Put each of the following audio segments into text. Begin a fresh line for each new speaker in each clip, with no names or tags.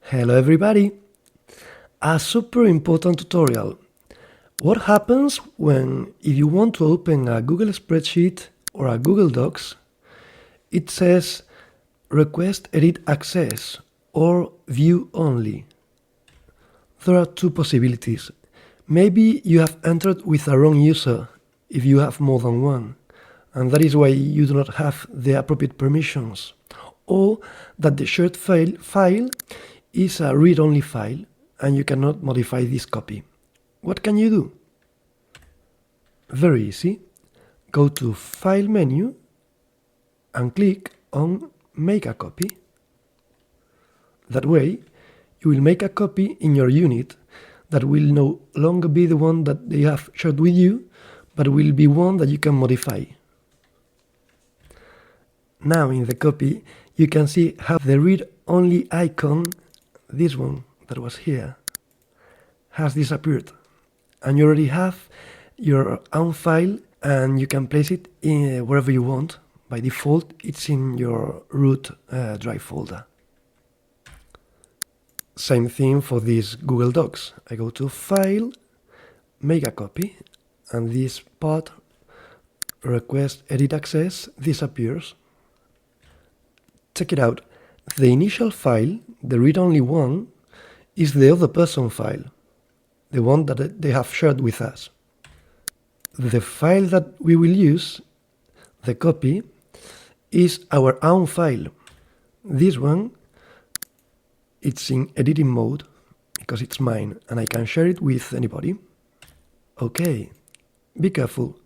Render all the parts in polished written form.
Hello everybody! A super important tutorial. What happens if you want to open a Google spreadsheet or a Google Docs, it says request edit access or view only. There are two possibilities. Maybe you have entered with a wrong user if you have more than one, and that is why you do not have the appropriate permissions, or that the shared file is a read-only file and you cannot modify this copy. What can you do? Very easy. Go to File menu and click on Make a Copy. That way, you will make a copy in your unit that will no longer be the one that they have shared with you, but will be one that you can modify. Now in the copy, you can see how the read-only icon, this one that was here, has disappeared. And you already have your own file and you can place it in wherever you want. By default, it's in your root drive folder. Same thing for this Google Docs. I go to File, Make a Copy, and this part, Request Edit Access, disappears. Check it out. The initial file, the read-only one, is the other person file, the one that they have shared with us. The file that we will use, the copy, is our own file. This one, it's in editing mode because it's mine and I can share it with anybody. Okay, be careful.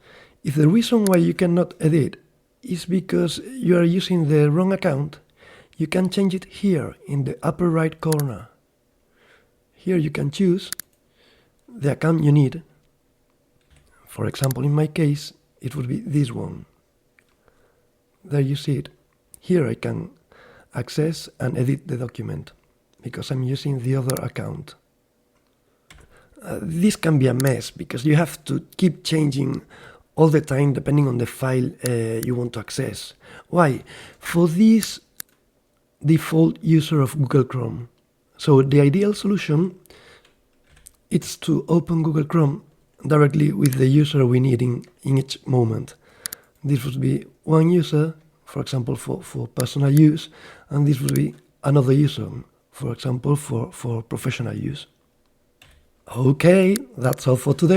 If the reason why you cannot edit is because you are using the wrong account, you can change it here in the upper right corner. Here you can choose the account you need. For example, in my case, it would be this one. There you see it. Here I can access and edit the document because I'm using the other account. This can be a mess because you have to keep changing all the time depending on the file you want to access. Why? For this default user of Google Chrome. So the ideal solution is to open Google Chrome directly with the user we need in each moment. This would be one user, for example, for personal use, and this would be another user, for example, for professional use. Okay, that's all for today.